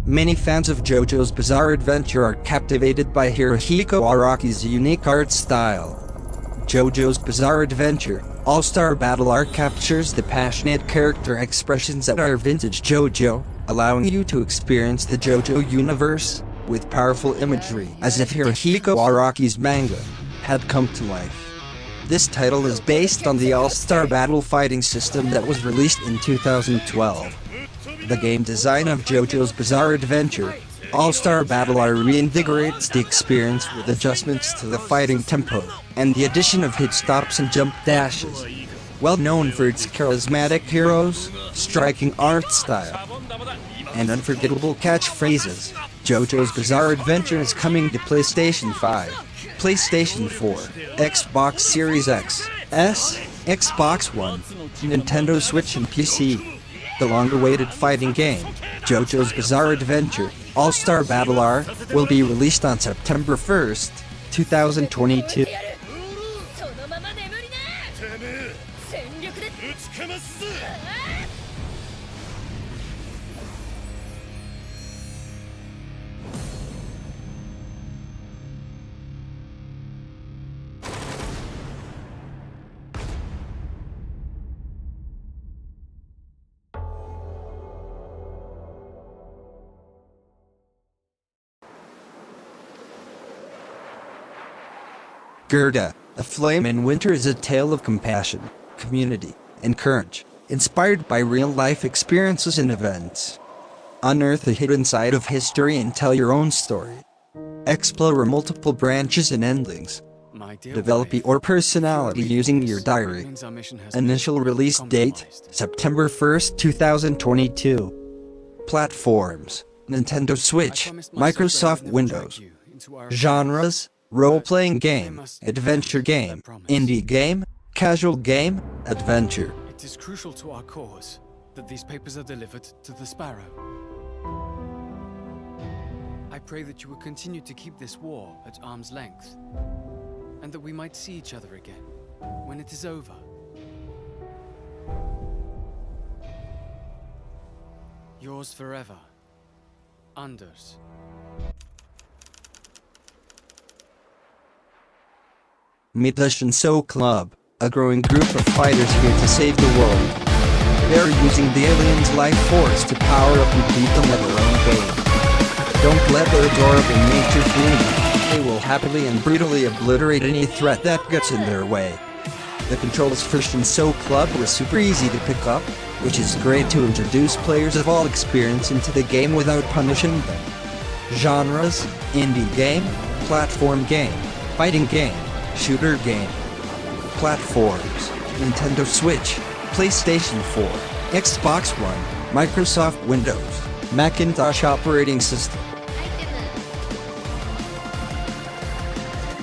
Many fans of JoJo's Bizarre Adventure are captivated by Hirohiko Araki's unique art style. JoJo's Bizarre Adventure All-Star Battle Arc captures the passionate character expressions that are vintage JoJo, allowing you to experience the JoJo universe with powerful imagery as if Hirohiko Araki's manga had come to life. This title is based on the All-Star Battle fighting system that was released in 2012. The game design of JoJo's Bizarre Adventure All-Star Battle Arc reinvigorates the experience with adjustments to the fighting tempo and the addition of hit stops and jump dashes. Well known for its charismatic heroes, striking art style, and unforgettable catchphrases, JoJo's Bizarre Adventure is coming to PlayStation 5, PlayStation 4, Xbox Series X, S, Xbox One, Nintendo Switch and PC. The long-awaited fighting game, JoJo's Bizarre Adventure All-Star Battle Arc, will be released on September 1st, 2022. Gerda, A Flame in Winter is a tale of compassion, community, and courage, inspired by real-life experiences and events. Unearth the hidden side of history and tell your own story. Explore multiple branches and endings. Develop your personality using your diary. Initial release date, September 1st, 2022. Platforms, Nintendo Switch, Microsoft Windows. Genres, role-playing game, adventure game, indie game, casual game, adventure. It is crucial to our cause that these papers are delivered to the Sparrow. I pray that you will continue to keep this war at arm's length, and that we might see each other again when it is over. Yours forever, Anders. Meet the Chenso Club, a growing group of fighters here to save the world. They're using the aliens' life force to power up and beat them at their own game. Don't let their adorable nature fool you. They will happily and brutally obliterate any threat that gets in their way. The controls for Chenso Club were super easy to pick up, which is great to introduce players of all experience into the game without punishing them. Genres, indie game, platform game, fighting game, shooter game. Platforms, Nintendo Switch, PlayStation 4, Xbox One, Microsoft Windows, Macintosh operating system.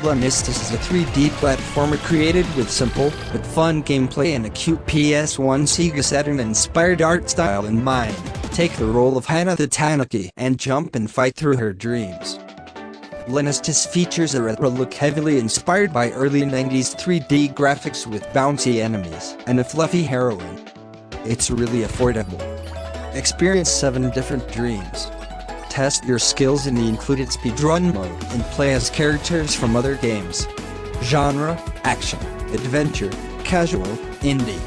Lunistice is a 3D platformer created with simple but fun gameplay and a cute PS1 Sega Saturn-inspired art style in mind. Take the role of Hana the Tanuki and jump and fight through her dreams. Lunistice features a retro look heavily inspired by early 90s 3D graphics with bouncy enemies and a fluffy heroine. It's really affordable. Experience 7 different dreams. Test your skills in the included speedrun mode and play as characters from other games. Genre, action, adventure, casual, indie.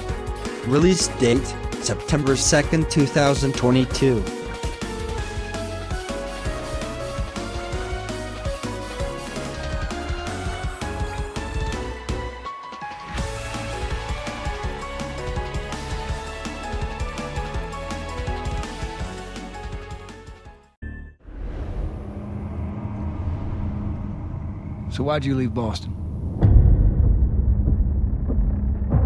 Release date, September 2nd, 2022. So why'd you leave Boston?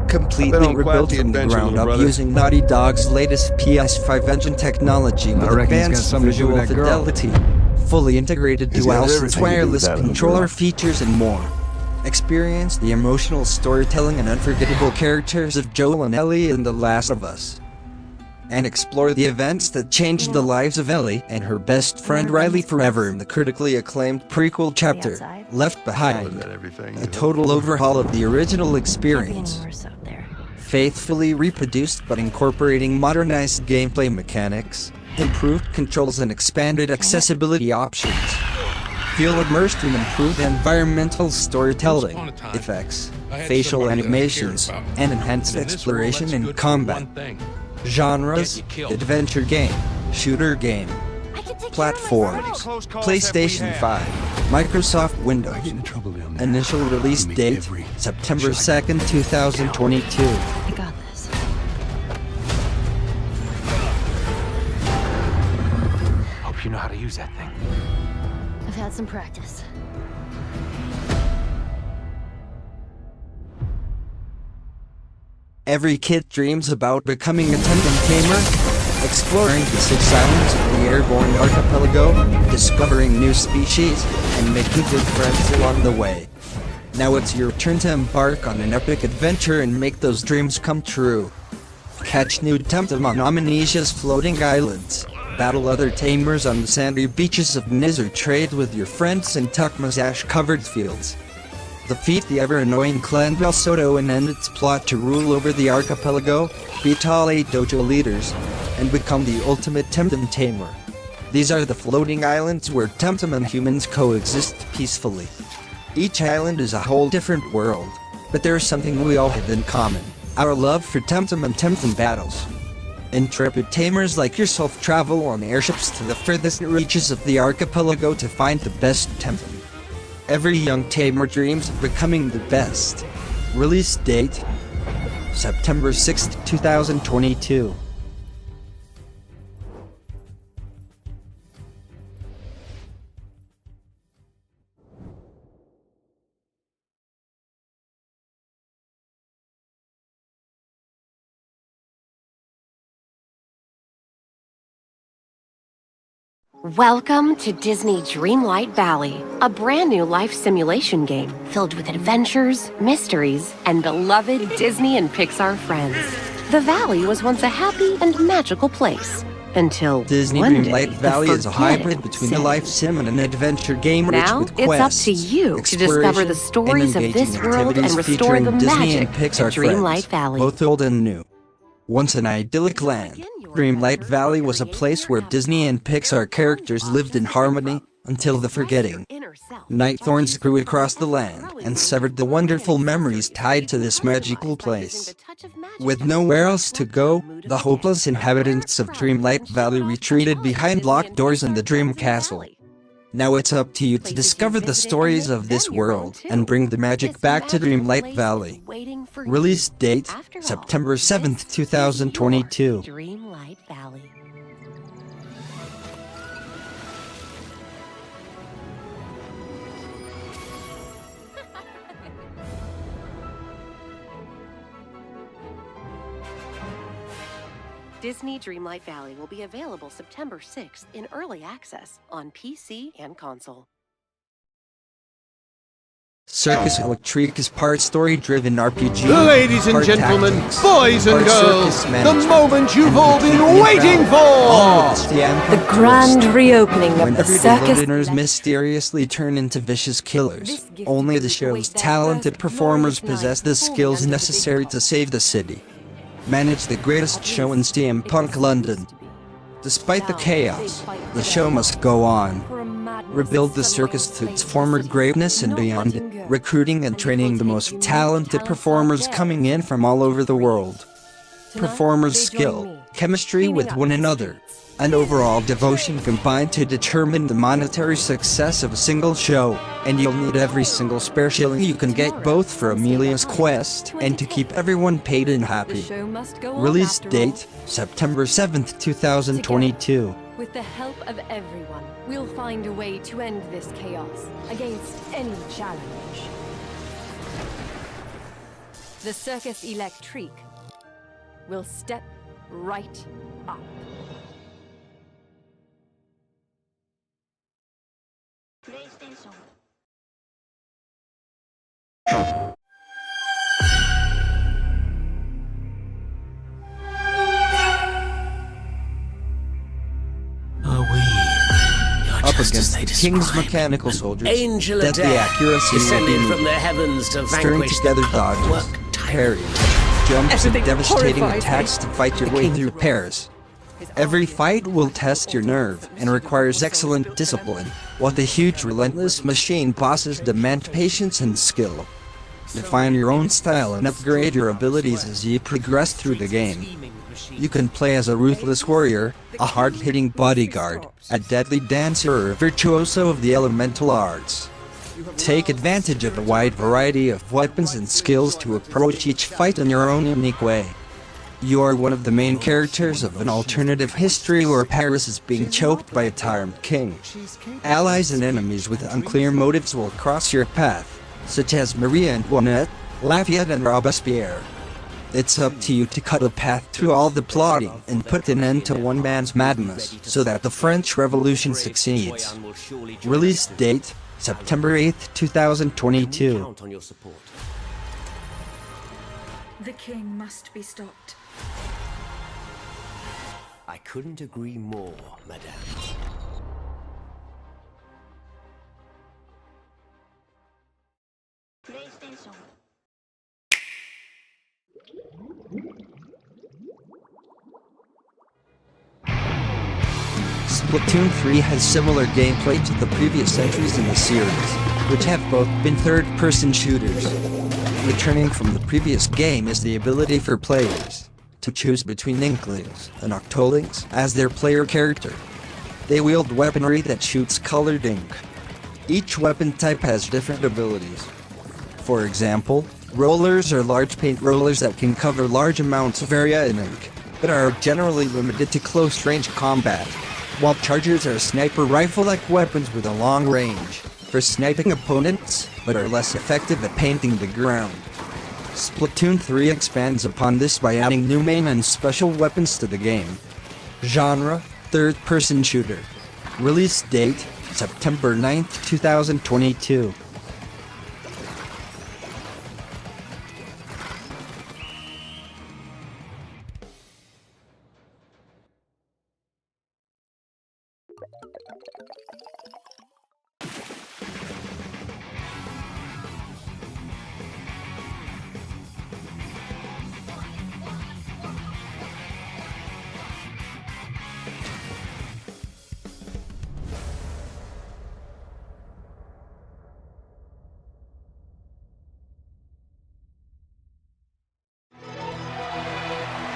Completely rebuilt from the ground up using Naughty Dog's latest PS5 engine technology with advanced visual fidelity, fully integrated DualSense wireless controller features and more. Experience the emotional storytelling and unforgettable characters of Joel and Ellie in The Last of Us. And explore the events that changed the lives of Ellie and her best friend Riley forever in the critically acclaimed prequel chapter, Left Behind, a total overhaul of the original experience. Faithfully reproduced but incorporating modernized gameplay mechanics, improved controls and expanded accessibility options. Feel immersed in improved environmental storytelling, effects, facial animations, and enhanced exploration in combat. Genres: adventure game, shooter game, platforms, PlayStation 5, Microsoft Windows. Initial release date: September 2nd, 2022. I got this. Hope you know how to use that thing. I've had some practice. Every kid dreams about becoming a Temtem tamer, exploring the 6 islands of the airborne archipelago, discovering new species, and making good friends along the way. Now it's your turn to embark on an epic adventure and make those dreams come true. Catch new Temtem on Amnesia's floating islands, battle other tamers on the sandy beaches of Niz, or trade with your friends in Tukma's ash-covered fields. Defeat the ever-annoying Clan Belsoto and end its plot to rule over the archipelago, beat all 8 dojo leaders, and become the ultimate Temtem tamer. These are the floating islands where Temtem and humans coexist peacefully. Each island is a whole different world, but there is something we all have in common: our love for Temtem and Temtem battles. Intrepid tamers like yourself travel on airships to the furthest reaches of the archipelago to find the best Temtem. Every young tamer dreams of becoming the best. Release date: September 6th, 2022. Welcome to Disney Dreamlight Valley, a brand new life simulation game filled with adventures, mysteries, and beloved Disney and Pixar friends. The valley was once a happy and magical place until Disney one Dreamlight day, Valley the is a hybrid between a forget life sim and an adventure game rich Now with it's quests, up to you to discover the stories of this engaging world and activities restore featuring the Disney and magic Pixar of Dreamlight friends, Valley. both old and new. Once an idyllic land, Dreamlight Valley was a place where Disney and Pixar characters lived in harmony until the forgetting. Night thorns grew across the land and severed the wonderful memories tied to this magical place. With nowhere else to go, the hopeless inhabitants of Dreamlight Valley retreated behind locked doors in the Dream Castle. Now it's up to you to discover the stories of this world and bring the magic back to Dreamlight Valley. Release date: September 7th, 2022. Dreamlight Valley. Disney Dreamlight Valley will be available September 6th in early access on PC and console. Circus Electrique is part story-driven RPG, Ladies and part gentlemen, tactics, boys and part girls, circus the management, moment you've and all been completely waiting invalid. for! The grand reopening When of the everyday circus. listeners mysteriously turn into vicious killers, only the show's talented performers possess the skills necessary to save the city. Manage the greatest show in steampunk London. Despite the chaos, the show must go on. Rebuild the circus to its former greatness and beyond, recruiting and training the most talented performers coming in from all over the world. Performers' skill, chemistry with one another, and overall devotion combine to determine the monetary success of a single show, and you'll need every single spare shilling you can get, both for Amelia's quest and to keep everyone paid and happy. Release date: September 7th, 2022. With the help of everyone, we'll find a way to end this chaos against any challenge. The Circus Electrique will step right up. Up against the King's mechanical soldiers, Angel of deadly Death, accuracy will be descending from needed. the heavens to Stirring vanquish together the dodges, clockwork tyrant. parries, jumps, and Everything devastating horrifies attacks to fight your way through pairs. Every fight will test your nerve and requires excellent discipline, while the huge relentless machine bosses demand patience and skill. Define your own style and upgrade your abilities as you progress through the game. You can play as a ruthless warrior, a hard-hitting bodyguard, a deadly dancer, or a virtuoso of the elemental arts. Take advantage of a wide variety of weapons and skills to approach each fight in your own unique way. You are one of the main characters of an alternative history where Paris is being choked by a tyrant king. Allies and enemies with unclear motives will cross your path, such as Marie Antoinette, Lafayette, and Robespierre. It's up to you to cut a path through all the plotting and put an end to one man's madness so that the French Revolution succeeds. Release date, September 8th, 2022. The king must be stopped. I couldn't agree more, madame. Splatoon 3 has similar gameplay to the previous entries in the series, which have both been third-person shooters. Returning from the previous game is the ability for players to choose between Inklings and Octolings as their player character. They wield weaponry that shoots colored ink. Each weapon type has different abilities. For example, rollers are large paint rollers that can cover large amounts of area in ink, but are generally limited to close-range combat, while chargers are sniper rifle-like weapons with a long range for sniping opponents, but are less effective at painting the ground. Splatoon 3 expands upon this by adding new main and special weapons to the game. Genre, third-person shooter. Release date, September 9th, 2022.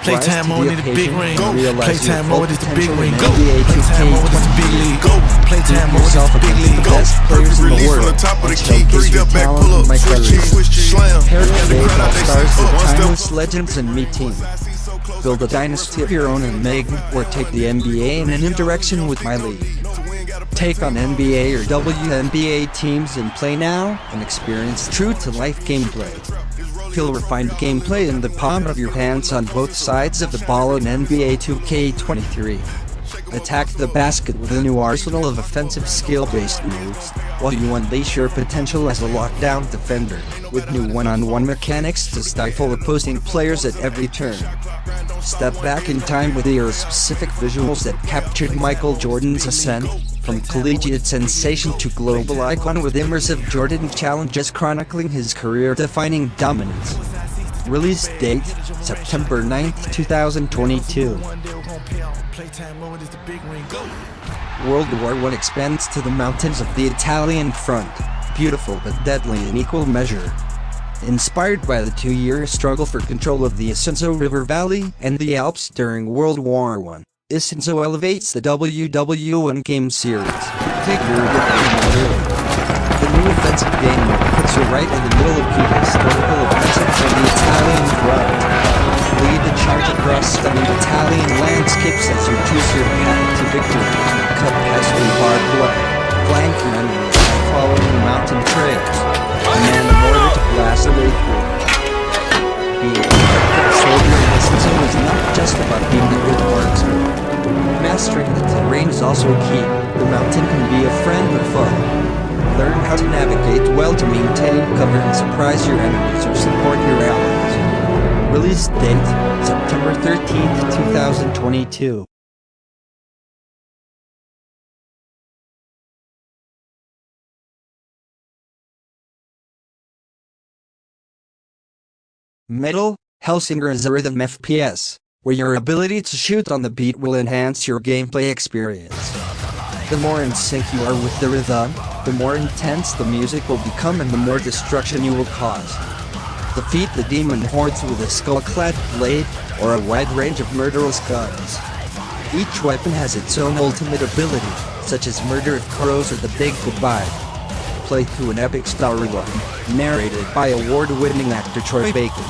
Playtime mode in the big ring. Go. Playtime mode is the big ring. Go. NBA Playtime mode is the big league. Go. Playtime mode is the big league. Go. Best players in the world. Showcase your talent in my career. Pair today's all-stars with timeless legends and me team. Build a dynasty of your own in Meg, or take the NBA in a new direction with my league. Take on NBA or WNBA teams and play now and experience true-to-life gameplay. Feel refined gameplay in the palm of your hands on both sides of the ball in NBA 2K23. Attack the basket with a new arsenal of offensive skill-based moves, while you unleash your potential as a lockdown defender, with new one-on-one mechanics to stifle opposing players at every turn. Step back in time with era-specific visuals that captured Michael Jordan's ascent, from collegiate sensation to global icon, with immersive Jordan challenges chronicling his career-defining dominance. Release date, September 9th, 2022. World War I expands to the mountains of the Italian front, beautiful but deadly in equal measure. Inspired by the 2-year struggle for control of the Isonzo River Valley and the Alps during World War I, Isonzo elevates the WW1 game series. Take your The new offensive game mode puts you right in the middle of key historical events from the Italian front. Lead the charge across stunning Italian landscapes as you choose your path to victory. Cut past the barbed wire, flank your enemies by following mountain trails, and in order to blast a way through. Being a effective soldier in Isonzo is not just about being a good marksman. Mastering the terrain is also key. The mountain can be a friend or foe. Learn how to navigate well to maintain cover and surprise your enemies or support your allies. Release date, September 13th, 2022. Metal, Hellsinger is a rhythm FPS, where your ability to shoot on the beat will enhance your gameplay experience. The more in sync you are with the rhythm, the more intense the music will become and the more destruction you will cause. Defeat the demon hordes with a skull-clad blade, or a wide range of murderous guns. Each weapon has its own ultimate ability, such as Murder of Crows or the Big Goodbye. Play through an epic storyline, narrated by award-winning actor Troy Baker.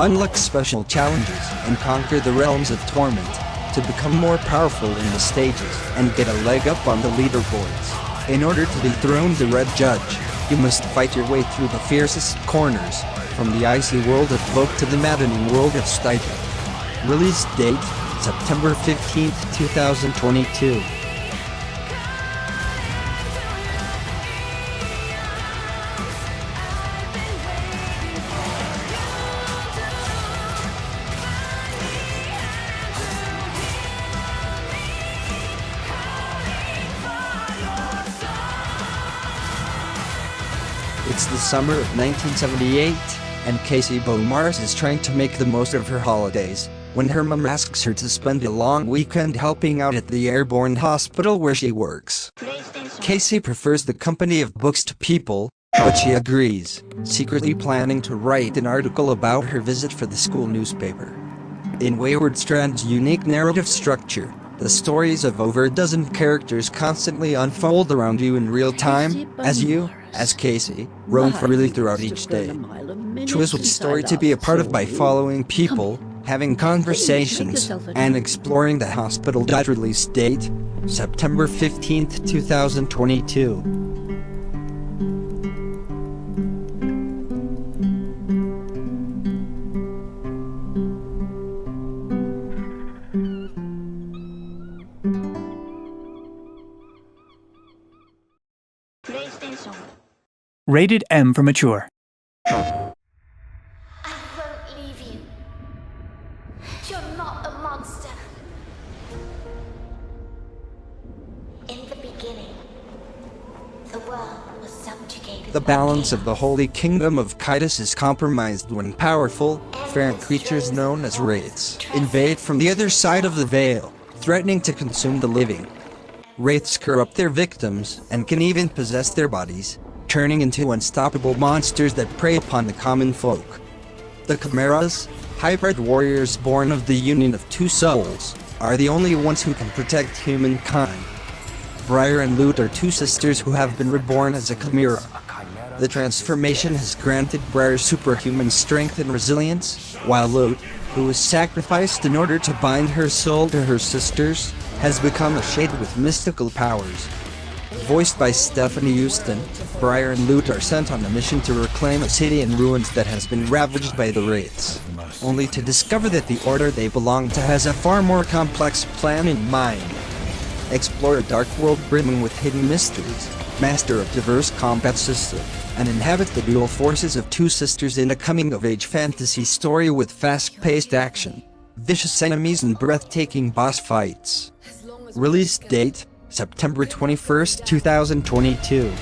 Unlock special challenges and conquer the realms of torment to become more powerful in the stages and get a leg up on the leaderboards. In order to dethrone the Red Judge, you must fight your way through the fiercest corners, from the icy world of Vogue to the maddening world of Stipend. Release date, September 15th, 2022. It's the summer of 1978, and Casey Beaumars is trying to make the most of her holidays, when her mom asks her to spend a long weekend helping out at the airborne hospital where she works. Casey prefers the company of books to people, but she agrees, secretly planning to write an article about her visit for the school newspaper. In Wayward Strand's unique narrative structure, the stories of over a dozen characters constantly unfold around you in real time, as you, as Casey, roam freely throughout each day. Choose which story to be a part of by following people, having conversations, and exploring the hospital. Release date, September 15th, 2022. Rated M for mature. I won't leave you. You're not a monster. In the beginning, the world was subjugated. The balance of the holy kingdom of Kytus is compromised when powerful, fair creatures known as wraiths invade from the other side of the veil, threatening to consume the living. Wraiths corrupt their victims and can even possess their bodies, turning into unstoppable monsters that prey upon the common folk. The Chimeras, hybrid warriors born of the union of two souls, are the only ones who can protect humankind. Briar and Lute are two sisters who have been reborn as a Chimera. The transformation has granted Briar superhuman strength and resilience, while Lute, who was sacrificed in order to bind her soul to her sisters, has become a shade with mystical powers. Voiced by Stephanie Houston, Briar and Lute are sent on a mission to reclaim a city in ruins that has been ravaged by the wraiths, only to discover that the order they belong to has a far more complex plan in mind. Explore a dark world brimming with hidden mysteries, master a diverse combat system, and inhabit the dual forces of two sisters in a coming-of-age fantasy story with fast-paced action, vicious enemies and breathtaking boss fights. Release date, September 21st, 2022.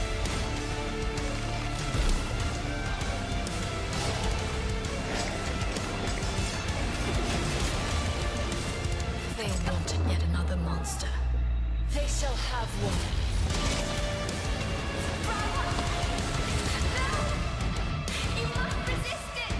They wanted yet another monster. They shall have one. No! You must resist it!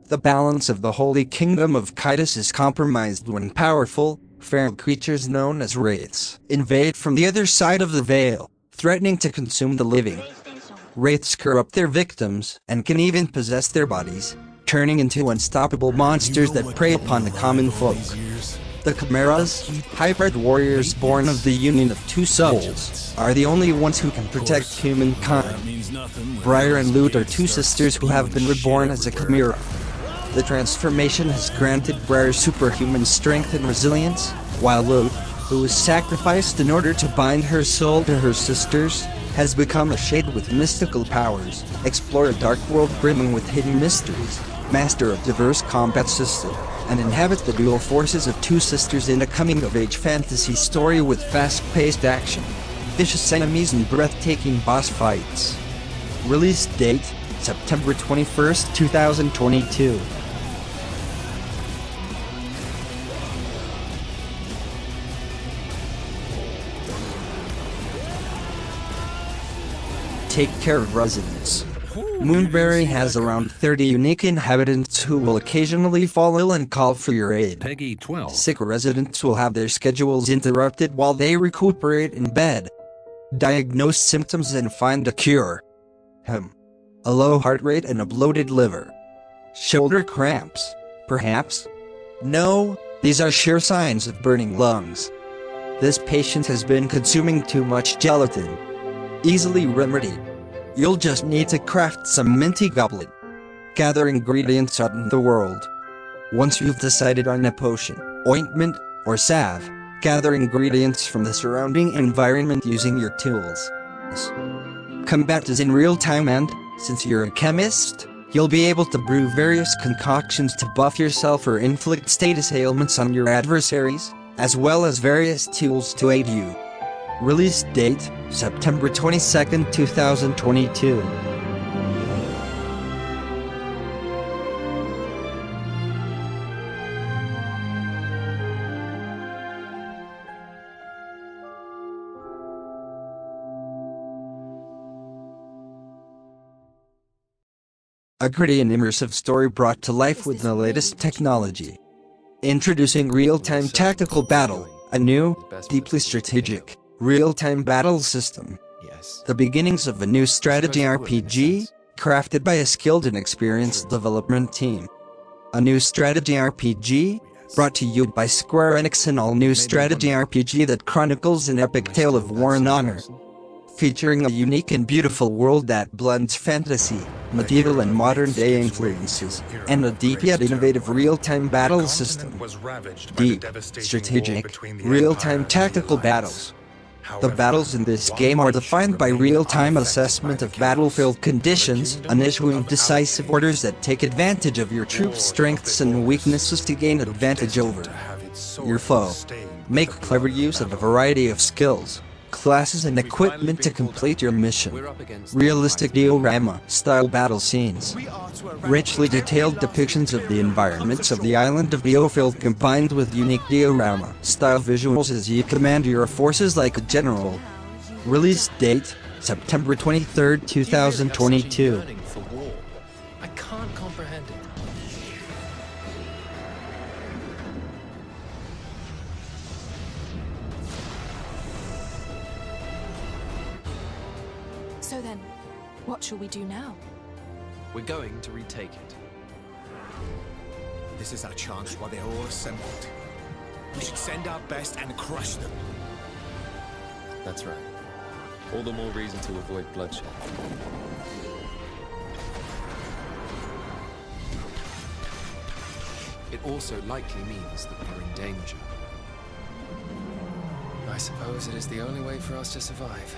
The balance of the holy kingdom of Kytus is compromised when powerful, feral creatures known as wraiths invade from the other side of the veil, threatening to consume the living. Wraiths corrupt their victims and can even possess their bodies, turning into unstoppable monsters that prey upon the common folk. The Chimeras, hybrid warriors born of the union of two souls, are the only ones who can protect humankind. Briar and Lute are two sisters who have been reborn as a Chimera. The transformation has granted Briar superhuman strength and resilience, while Lute, who was sacrificed in order to bind her soul to her sisters, has become a shade with mystical powers. Explore a dark world brimming with hidden mysteries, master of diverse combat system, and inhabit the dual forces of two sisters in a coming-of-age fantasy story with fast-paced action, vicious enemies and breathtaking boss fights. Release date, September 21st, 2022. Take care of residents. Moonberry has around 30 unique inhabitants who will occasionally fall ill and call for your aid. Peggy 12. Sick residents will have their schedules interrupted while they recuperate in bed. Diagnose symptoms and find a cure. A low heart rate and a bloated liver. Shoulder cramps, perhaps? No, these are sure signs of burning lungs. This patient has been consuming too much gelatin. Easily remedied. You'll just need to craft some minty goblet. Gather ingredients out in the world. Once you've decided on a potion, ointment, or salve, gather ingredients from the surrounding environment using your tools. Combat is in real time and, since you're a chemist, you'll be able to brew various concoctions to buff yourself or inflict status ailments on your adversaries, as well as various tools to aid you. Release date, September 22nd, 2022. A gritty and immersive story brought to life with the latest technology. Introducing Real-Time Tactical Battle, a new, deeply strategic, real-time battle system. The beginnings of a new strategy RPG, crafted by a skilled and experienced development team. A new strategy RPG, brought to you by Square Enix, an all-new strategy RPG that chronicles an epic tale of war and honor. Featuring a unique and beautiful world that blends fantasy, medieval and modern-day influences, and a deep yet innovative real-time battle system. Deep, strategic, real-time tactical battles. The battles in this game are defined by real-time assessment of battlefield conditions and issuing decisive orders that take advantage of your troops' strengths and weaknesses to gain advantage over your foe. Make clever use of a variety of skills, classes and equipment to complete your mission. Realistic diorama-style battle scenes. Richly detailed depictions of the environments of the island of Diofield combined with unique diorama-style visuals as you command your forces like a general. Release date, September 23rd, 2022. I can't comprehend it. So then, what shall we do now? We're going to retake it. This is our chance while they're all assembled. We should send our best and crush them. That's right. All the more reason to avoid bloodshed. It also likely means that we're in danger. I suppose it is the only way for us to survive.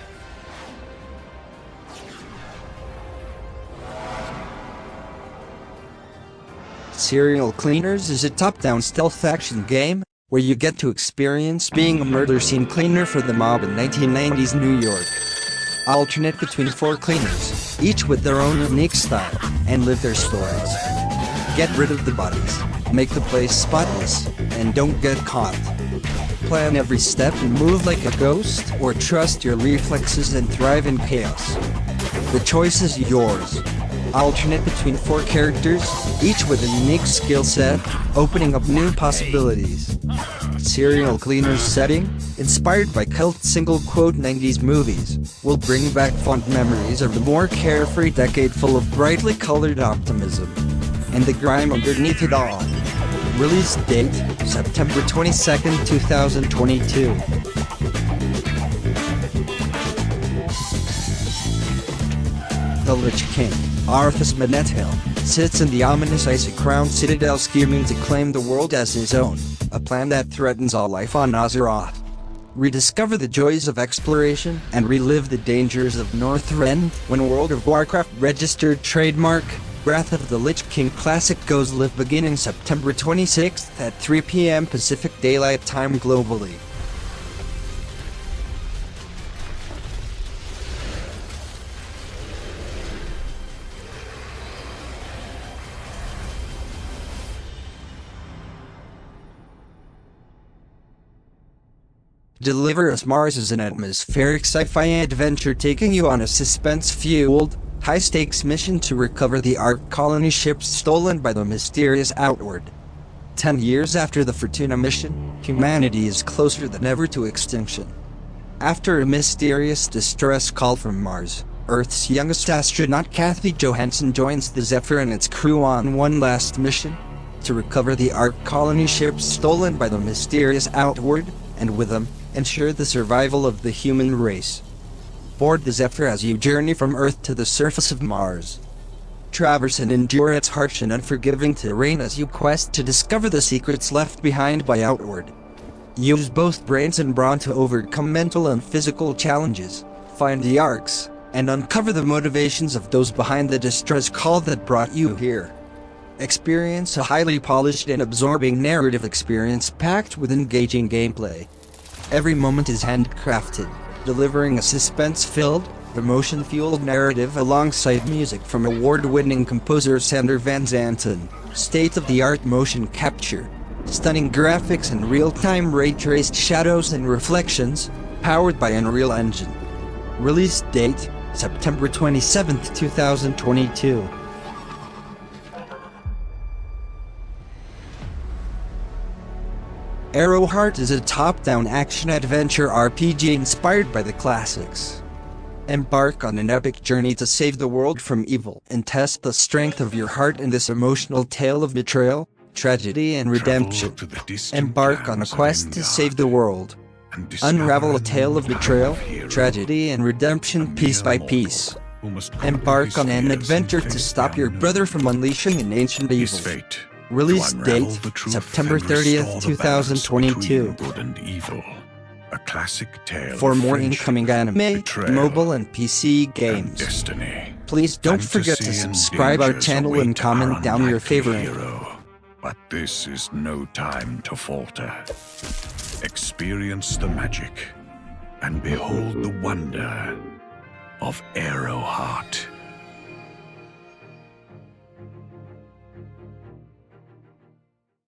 Serial Cleaners is a top-down stealth action game, where you get to experience being a murder scene cleaner for the mob in 1990s New York. Alternate between 4 cleaners, each with their own unique style, and live their stories. Get rid of the bodies, make the place spotless, and don't get caught. Plan every step and move like a ghost, or trust your reflexes and thrive in chaos. The choice is yours. Alternate between 4 characters, each with a unique skill set, opening up new possibilities. Serial Cleaners setting, inspired by cult single-quote 90s movies, will bring back fond memories of the more carefree decade full of brightly colored optimism. And the grime underneath it all. Release date, September 22nd, 2022. The Lich King, Arthas Menethil, sits in the ominous icy-crowned citadel scheming to claim the world as his own, a plan that threatens all life on Azeroth. Rediscover the joys of exploration and relive the dangers of Northrend when World of Warcraft registered trademark, Wrath of the Lich King Classic goes live beginning September 26th at 3 p.m. Pacific Daylight Time globally. Deliver Us Mars is an atmospheric sci-fi adventure taking you on a suspense-fueled, high-stakes mission to recover the Ark colony ships stolen by the mysterious Outward. 10 years after the Fortuna mission, humanity is closer than ever to extinction. After a mysterious distress call from Mars, Earth's youngest astronaut Kathy Johansson joins the Zephyr and its crew on one last mission to recover the Ark colony ships stolen by the mysterious Outward, and with them, ensure the survival of the human race. Board the Zephyr as you journey from Earth to the surface of Mars. Traverse and endure its harsh and unforgiving terrain as you quest to discover the secrets left behind by Outward. Use both brains and brawn to overcome mental and physical challenges, find the Arks, and uncover the motivations of those behind the distress call that brought you here. Experience a highly polished and absorbing narrative experience packed with engaging gameplay. Every moment is handcrafted, delivering a suspense-filled, emotion-fueled narrative alongside music from award-winning composer Sander Van Zanten, state-of-the-art motion capture, stunning graphics and real-time ray-traced shadows and reflections, powered by Unreal Engine. Release date, September 27, 2022. Airoheart is a top-down action-adventure RPG inspired by the classics. Embark on an epic journey to save the world from evil and test the strength of your heart in this emotional tale of betrayal, tragedy, and redemption. Embark on a quest to save the world. Unravel a tale of betrayal, tragedy, and redemption piece by piece. Embark on an adventure to stop your brother from unleashing an ancient evil. Release date, September 30th, 2022. A classic tale for more incoming anime, mobile and PC games, please don't forget to subscribe our channel and comment down your favorite. But this is no time to falter. Experience the magic and behold the wonder of Airoheart.